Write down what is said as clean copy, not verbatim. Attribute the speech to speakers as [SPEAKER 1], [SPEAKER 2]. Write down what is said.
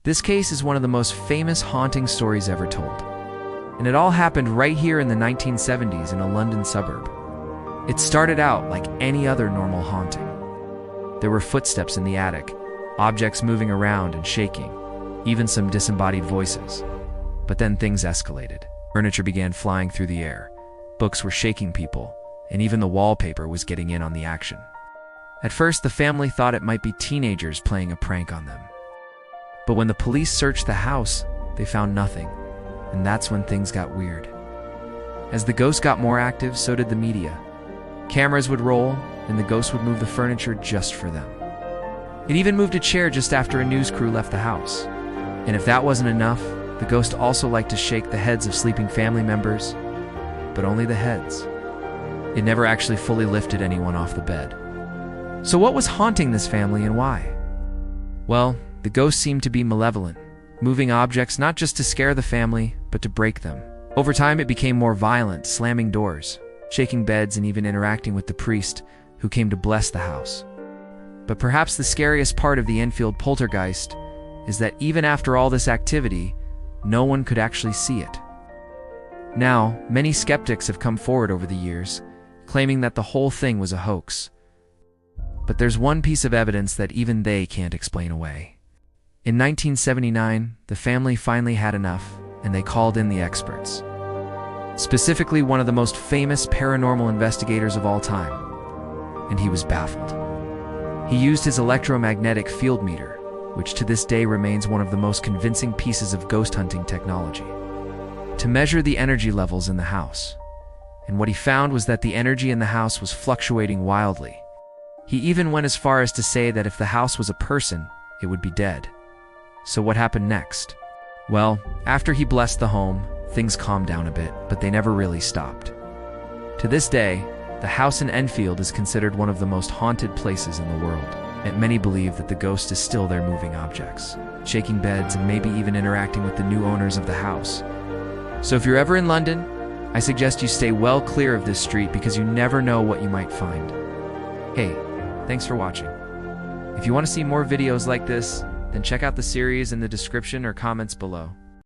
[SPEAKER 1] This case is one of the most famous haunting stories ever told. And it all happened right here in the 1970s in a London suburb. It started out like any other normal haunting. There were footsteps in the attic, objects moving around and shaking, even some disembodied voices. But then things escalated. Furniture began flying through the air, books were shaking people, and even the wallpaper was getting in on the action. At first, the family thought it might be teenagers playing a prank on them. But when the police searched the house, they found nothing, and that's when things got weird. As the ghost got more active, so did the media. Cameras would roll, and the ghost would move the furniture just for them. It even moved a chair just after a news crew left the house. And if that wasn't enough, the ghost also liked to shake the heads of sleeping family members, but only the heads. It never actually fully lifted anyone off the bed. So what was haunting this family and why? Well, the ghost seemed to be malevolent, moving objects not just to scare the family, but to break them. Over time, it became more violent, slamming doors, shaking beds, and even interacting with the priest who came to bless the house. But perhaps the scariest part of the Enfield Poltergeist is that even after all this activity, no one could actually see it. Now, many skeptics have come forward over the years, claiming that the whole thing was a hoax. But there's one piece of evidence that even they can't explain away. In 1979, the family finally had enough, and they called in the experts. Specifically, one of the most famous paranormal investigators of all time. And he was baffled. He used his electromagnetic field meter, which to this day remains one of the most convincing pieces of ghost hunting technology, to measure the energy levels in the house. And what he found was that the energy in the house was fluctuating wildly. He even went as far as to say that if the house was a person, it would be dead. So what happened next? Well, after he blessed the home, things calmed down a bit, but they never really stopped. To this day, the house in Enfield is considered one of the most haunted places in the world, and many believe that the ghost is still there moving objects, shaking beds, and maybe even interacting with the new owners of the house. So if you're ever in London, I suggest you stay well clear of this street because you never know what you might find. Hey, thanks for watching. If you want to see more videos like this, then check out the series in the description or comments below.